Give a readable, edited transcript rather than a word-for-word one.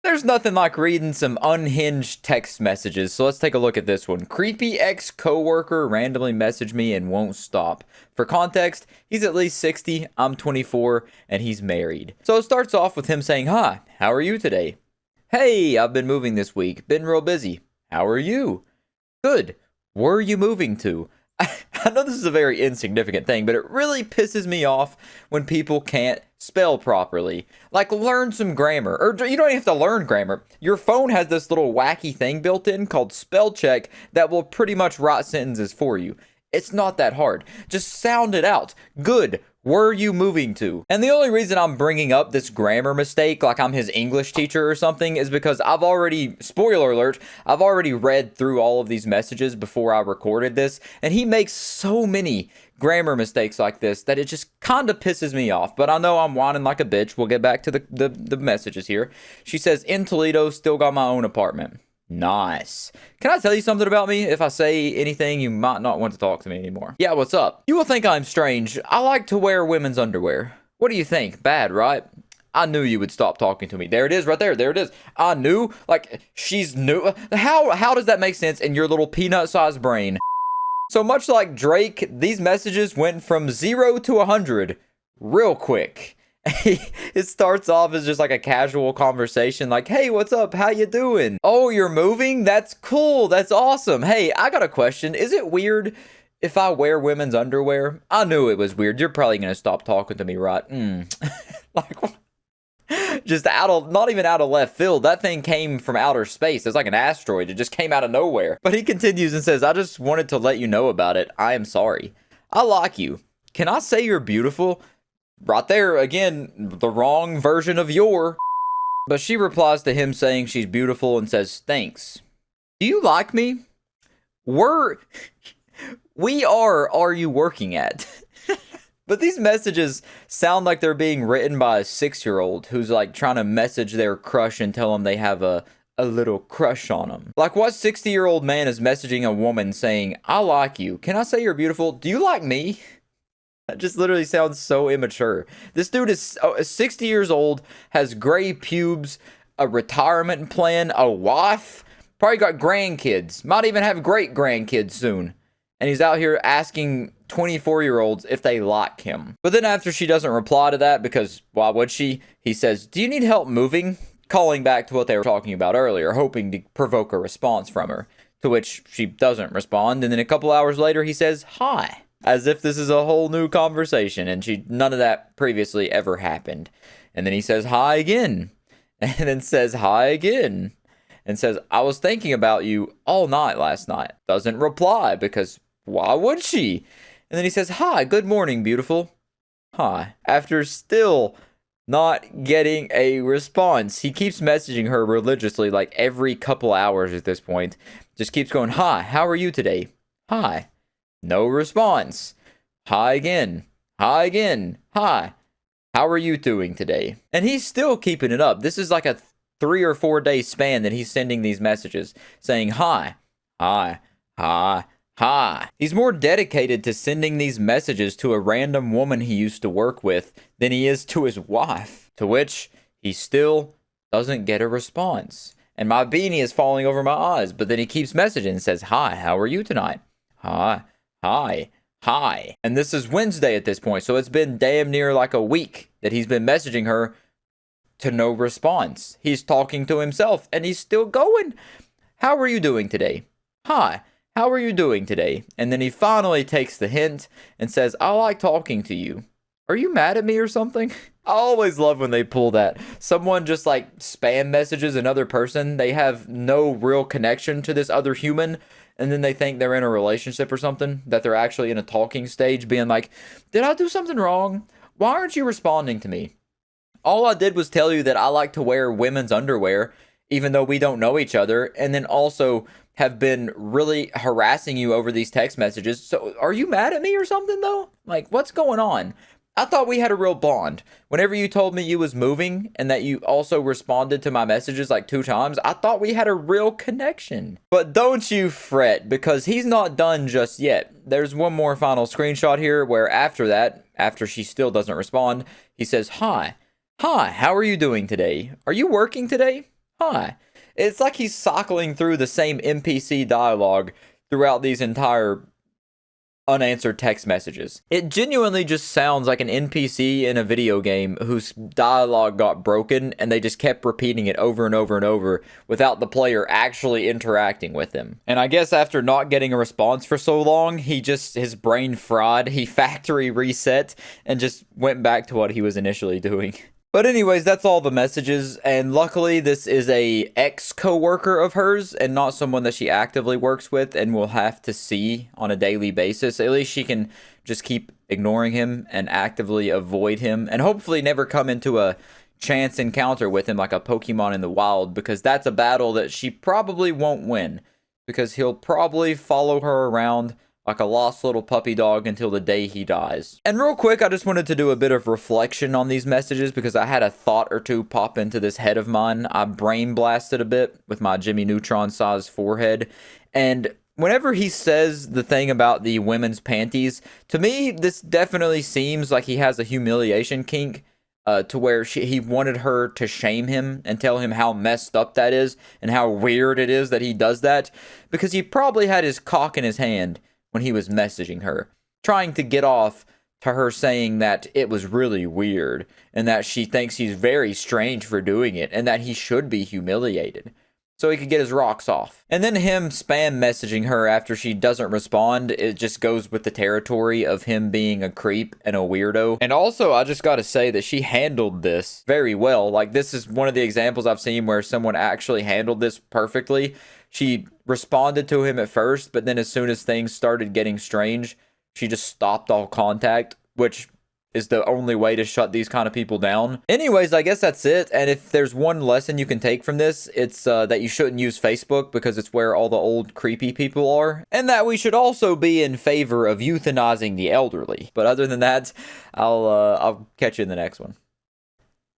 There's nothing like reading some unhinged text messages, so let's take a look at this one. Creepy ex-coworker randomly messaged me and won't stop. For context, he's at least 60, I'm 24, and he's married. So it starts off with him saying, "Hi, how are you today?" "Hey, I've been moving this week, been real busy. How are you?" "Good. Where are you moving to?" I know this is a very insignificant thing, but it really pisses me off when people can't spell properly. Like, learn some grammar. Or you don't even have to learn grammar. Your phone has this little wacky thing built in called spell check that will pretty much write sentences for you. It's not that hard. Just sound it out. Good. Where are you moving to? And the only reason I'm bringing up this grammar mistake, like I'm his English teacher or something, is because I've already, spoiler alert, I've already read through all of these messages before I recorded this, and he makes so many grammar mistakes like this that it just kind of pisses me off. But I know I'm whining like a bitch. We'll get back to the messages here. She says, "In Toledo, still got my own apartment." Nice. Can I tell you something about me? If I say anything, you might not want to talk to me anymore. Yeah, what's up? You will think I'm strange. I like to wear women's underwear. What do you think? Bad, right? I knew you would stop talking to me. There it is, right there. There it is. I knew. Like, she's new. How does that make sense in your little peanut-sized brain? So much like Drake, these messages went from 0 to 100 real quick. It starts off as just like a casual conversation, like, "Hey, what's up? How you doing? Oh, you're moving? That's cool. That's awesome. Hey, I got a question. Is it weird if I wear women's underwear?" I knew it was weird. You're probably gonna stop talking to me, right? Like, just not even out of left field. That thing came from outer space. It's like an asteroid. It just came out of nowhere. But he continues and says, "I just wanted to let you know about it. I am sorry. I like you. Can I say you're beautiful?" Right there, again, the wrong version of your. But she replies to him saying she's beautiful and says, "Thanks. Do you like me? Are you working at?" But these messages sound like they're being written by a 6-year-old who's like trying to message their crush and tell them they have a little crush on them. Like, what 60-year-old man is messaging a woman saying, "I like you. Can I say you're beautiful? Do you like me?" That just literally sounds so immature. This dude is 60 years old, has gray pubes, a retirement plan, a wife, probably got grandkids, might even have great grandkids soon. And he's out here asking 24-year-olds if they like him. But then after she doesn't reply to that, because why would she? He says, "Do you need help moving?" Calling back to what they were talking about earlier, hoping to provoke a response from her. To which she doesn't respond. And then a couple hours later, he says, "Hi." As if this is a whole new conversation, and none of that previously ever happened. And then he says hi again, and then says hi again, and says, "I was thinking about you all night last night." Doesn't reply, because why would she? And then he says, "Hi, good morning, beautiful." Hi. After still not getting a response, he keeps messaging her religiously, like every couple hours at this point. Just keeps going, "Hi, how are you today?" Hi. No response. Hi again. Hi again. Hi. How are you doing today? And he's still keeping it up. This is like a 3 or 4 day span that he's sending these messages saying hi, hi, hi, hi. He's more dedicated to sending these messages to a random woman he used to work with than he is to his wife, to which he still doesn't get a response. And my beanie is falling over my eyes, but then he keeps messaging and says, "Hi, how are you tonight?" Hi. Hi. Hi. And this is Wednesday at this point, so it's been damn near like a week that he's been messaging her to no response. He's talking to himself, and he's still going. "How are you doing today?" Hi. How are you doing today? And then he finally takes the hint and says, "I like talking to you. Are you mad at me or something?" I always love when they pull that. Someone just like spam messages another person. They have no real connection to this other human. And then they think they're in a relationship or something, that they're actually in a talking stage, being like, "Did I do something wrong? Why aren't you responding to me? All I did was tell you that I like to wear women's underwear, even though we don't know each other, and then also have been really harassing you over these text messages. So are you mad at me or something, though? Like, what's going on? I thought we had a real bond. Whenever you told me you was moving and that you also responded to my messages like 2 times, I thought we had a real connection." But don't you fret, because he's not done just yet. There's one more final screenshot here where after that, after she still doesn't respond, he says, "Hi. Hi, how are you doing today? Are you working today?" Hi. It's like he's cycling through the same NPC dialogue throughout these entire unanswered text messages. It genuinely just sounds like an NPC in a video game whose dialogue got broken and they just kept repeating it over and over and over without the player actually interacting with him. And I guess after not getting a response for so long, his brain fried, he factory reset and just went back to what he was initially doing. But anyways, that's all the messages, and luckily this is a ex-coworker of hers and not someone that she actively works with and will have to see on a daily basis. At least she can just keep ignoring him and actively avoid him and hopefully never come into a chance encounter with him like a Pokemon in the wild, because that's a battle that she probably won't win, because he'll probably follow her around like a lost little puppy dog until the day he dies. And real quick, I just wanted to do a bit of reflection on these messages because I had a thought or two pop into this head of mine. I brain blasted a bit with my Jimmy Neutron-sized forehead. And whenever he says the thing about the women's panties, to me, this definitely seems like he has a humiliation kink. To where he wanted her to shame him and tell him how messed up that is and how weird it is that he does that, because he probably had his cock in his hand when he was messaging her, trying to get off to her saying that it was really weird and that she thinks he's very strange for doing it and that he should be humiliated so he could get his rocks off. And then him spam messaging her after she doesn't respond, it just goes with the territory of him being a creep and a weirdo. And also, I just gotta say that she handled this very well. Like, this is one of the examples I've seen where someone actually handled this perfectly. She responded to him at first, but then as soon as things started getting strange, she just stopped all contact, which is the only way to shut these kind of people down. Anyways, I guess that's it. And if there's one lesson you can take from this, it's that you shouldn't use Facebook because it's where all the old creepy people are. And that we should also be in favor of euthanizing the elderly. But other than that, I'll catch you in the next one.